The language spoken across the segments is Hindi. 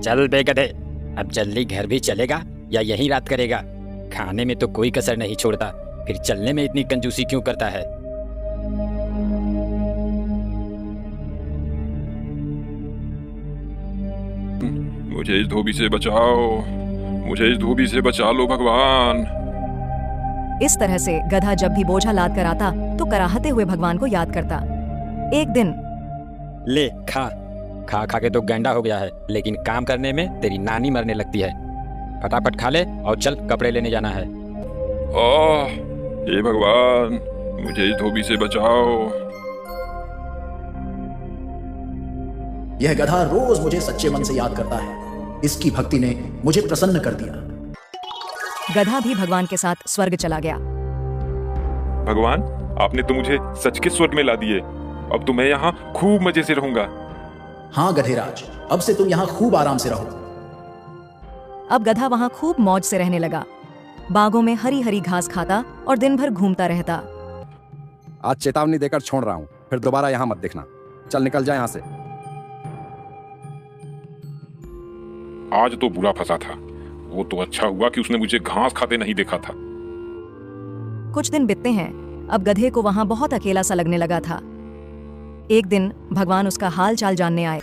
चल बे गधे, अब जल्दी घर भी चलेगा या यहीं रात करेगा? खाने में तो कोई कसर नहीं छोड़ता, फिर चलने में इतनी कंजूसी क्यों करता है? मुझे इस धोबी से बचाओ, मुझे इस धोबी से बचा लो भगवान। इस तरह से गधा जब भी बोझा लाद कर आता तो कराहते हुए भगवान को याद करता। एक दिन, ले खा खा खा के तो गंडा हो गया है, लेकिन काम करने में तेरी नानी मरने लगती है। फटाफट खा ले और चल, कपड़े लेने जाना है। हे भगवान, मुझे इस धोबी से बचाओ। यह गधा रोज मुझे सच्चे मन से याद करता है। इसकी भक्ति ने मुझे प्रसन्न कर दिया। गधा भी भगवान के साथ स्वर्ग चला गया। भगवान, आपने तो मुझे सच के स्वर्ग में ला दिए। अब तो मैं यहाँ खूब मजे से रहूंगा। हाँ गधेराज, अब से तुम यहाँ खूब आराम से रहो। अब गधा वहाँ खूब मौज से रहने लगा। बागों में हरी हरी घास खाता और दिन भर घूमता रहता। आज चेतावनी देकर छोड़ रहा हूँ, फिर दोबारा यहाँ मत दिखना। चल निकल जा यहाँ से। आज तो बुरा फंसा था। वो तो अच्छा हुआ कि उसने मुझे घास खाते नहीं देखा था। कुछ दिन बीतते हैं। अब गधे को वहाँ बहुत अकेला सा लगने लगा था। एक दिन भगवान उसका हाल चाल जानने आए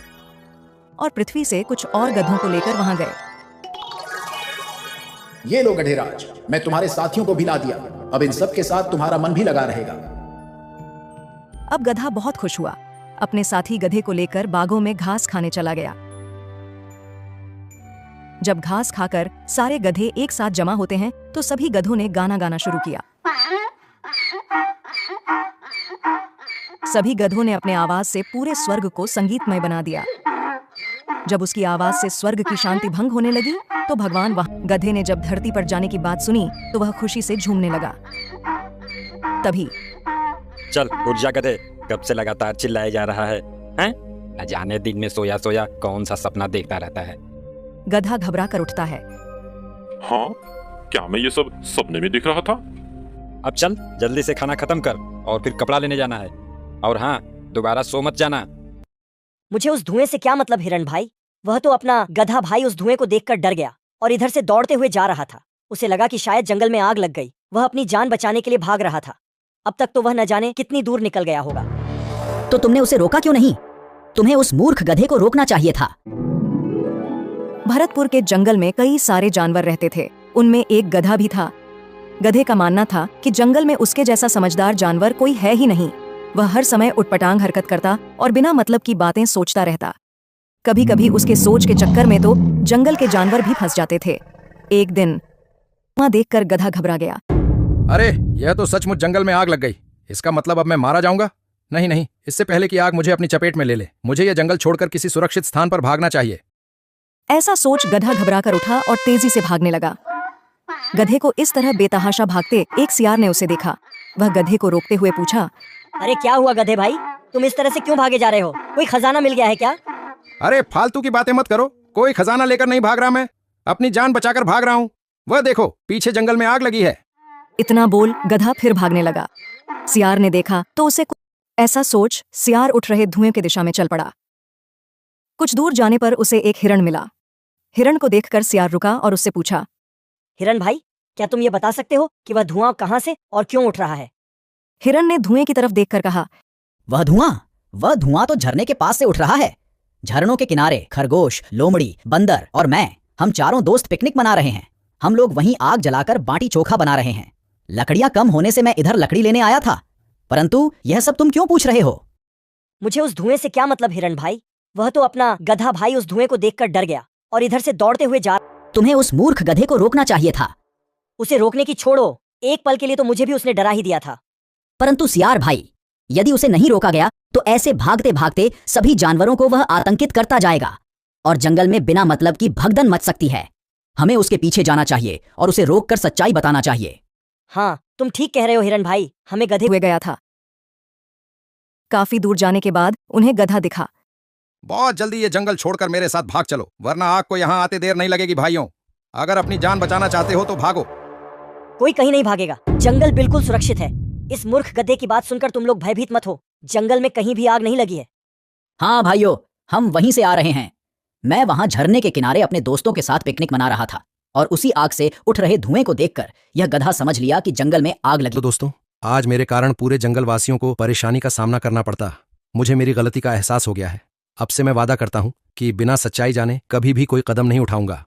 और पृथ्वी से कुछ और गधों को लेकर वहां गए। ये लो गधेराज, मैं तुम्हारे साथियों को भी ला दिया। अब इन सब के साथ तुम्हारा मन भी लगा रहेगा। अब गधा बहुत खुश हुआ। अपने साथी गधे को लेकर बागों में घास खाने चला गया। जब घास खाकर सारे गधे एक साथ जमा होते हैं तो सभी गधों ने गाना गाना शुरू किया। सभी गधों ने अपने आवाज से पूरे स्वर्ग को संगीतमय बना दिया। जब उसकी आवाज से स्वर्ग की शांति भंग होने लगी तो भगवान वहां। गधे ने जब धरती पर जाने की बात सुनी तो वह खुशी से झूमने लगा। तभी, चल उठ जा गधे, कब से लगातार चिल्लाया जा रहा है, हैं? न जाने दिन में सोया सोया कौन सा सपना देखता रहता है। गधा घबरा कर उठता है। हाँ, क्या मैं ये सब सपने में देख रहा था? अब चल जल्दी से खाना खत्म कर और फिर कपड़ा लेने जाना है। और हाँ, दोबारा सो मत जाना। मुझे उस धुएं से क्या मतलब हिरण भाई? वह तो अपना गधा भाई उस धुएं को देखकर डर गया और इधर से दौड़ते हुए जा रहा था। उसे लगा कि शायद जंगल में आग लग गई। वह अपनी जान बचाने के लिए भाग रहा था। अब तक तो वह न जाने कितनी दूर निकल गया होगा। तो तुमने उसे रोका क्यों नहीं? तुम्हें उस मूर्ख गधे को रोकना चाहिए था। भरतपुर के जंगल में कई सारे जानवर रहते थे। उनमें एक गधा भी था। गधे का मानना था कि जंगल में उसके जैसा समझदार जानवर कोई है ही नहीं। वह हर समय उटपटांग हरकत करता और बिना मतलब की बातें सोचता रहता। कभी कभी उसके सोच के चक्कर में तो जंगल के जानवर भी फंस जाते थे। एक दिन वहां देखकर गधा घबरा गया। अरे, यह तो सचमुच जंगल में आग लग गई। इसका मतलब अब मैं मारा जाऊंगा? नहीं नहीं, इससे पहले कि आग मुझे अपनी चपेट में ले ले, मुझे यह जंगल छोड़कर किसी सुरक्षित स्थान पर भागना चाहिए। ऐसा सोच गधा घबरा कर उठा और तेजी से भागने लगा। गधे को इस तरह बेतहाशा भागते एक सियार ने उसे देखा। वह गधे को रोकते हुए पूछा, अरे क्या हुआ गधे भाई, तुम इस तरह से क्यों भागे जा रहे हो? कोई खजाना मिल गया है क्या? अरे फालतू की बातें मत करो। कोई खजाना लेकर नहीं भाग रहा, मैं अपनी जान बचाकर भाग रहा हूँ। वह देखो, पीछे जंगल में आग लगी है। इतना बोल गधा फिर भागने लगा। सियार ने देखा तो उसे ऐसा सोच सियार उठ रहे धुएं की दिशा में चल पड़ा। कुछ दूर जाने पर उसे एक हिरण मिला। हिरण को देखकर सियार रुका और उससे पूछा, हिरण भाई, क्या तुम ये बता सकते हो कि वह धुआं कहाँ से और क्यों उठ रहा है? हिरण ने धुएं की तरफ देखकर कहा, वह धुआं तो झरने के पास से उठ रहा है। झरनों के किनारे खरगोश, लोमड़ी, बंदर और मैं, हम चारों दोस्त पिकनिक मना रहे हैं। हम लोग वहीं आग जलाकर बाटी चोखा बना रहे हैं। लकड़ियां कम होने से मैं इधर लकड़ी लेने आया था, परंतु यह सब तुम क्यों पूछ रहे हो? मुझे उस धुएं से क्या मतलब हिरण भाई? वह तो अपना गधा भाई उस धुएं को देखकर डर गया और इधर से दौड़ते हुए जा। तुम्हें उस मूर्ख गधे को रोकना चाहिए था। उसे रोकने की छोड़ो, एक पल के लिए तो मुझे भी उसने डरा ही दिया था। परंतु सियार भाई, यदि उसे नहीं रोका गया तो ऐसे भागते भागते सभी जानवरों को वह आतंकित करता जाएगा और जंगल में बिना मतलब की भगदड़ मच सकती है। हमें उसके पीछे जाना चाहिए और उसे रोककर सच्चाई बताना चाहिए। हाँ, तुम ठीक कह रहे हो हिरण भाई, हमें गधे हुए गया था। काफी दूर जाने के बाद उन्हें गधा दिखा। बहुत जल्दी ये जंगल छोड़कर मेरे साथ भाग चलो, वरना आग को यहाँ आते देर नहीं लगेगी। भाइयों, अगर अपनी जान बचाना चाहते हो तो भागो। कोई कहीं नहीं भागेगा, जंगल बिल्कुल सुरक्षित है। इस मूर्ख गधे की बात सुनकर तुम लोग भयभीत मत हो। जंगल में कहीं भी आग नहीं लगी है। हाँ भाइयों, हम वहीं से आ रहे हैं। मैं वहां झरने के किनारे अपने दोस्तों के साथ पिकनिक मना रहा था और उसी आग से उठ रहे धुएं को देखकर यह गधा समझ लिया कि जंगल में आग लगी। तो दोस्तों, आज मेरे कारण पूरे जंगल वासियों को परेशानी का सामना करना पड़ता। मुझे मेरी गलती का एहसास हो गया है। अब से मैं वादा करता हूं कि बिना सच्चाई जाने कभी भी कोई कदम नहीं उठाऊंगा।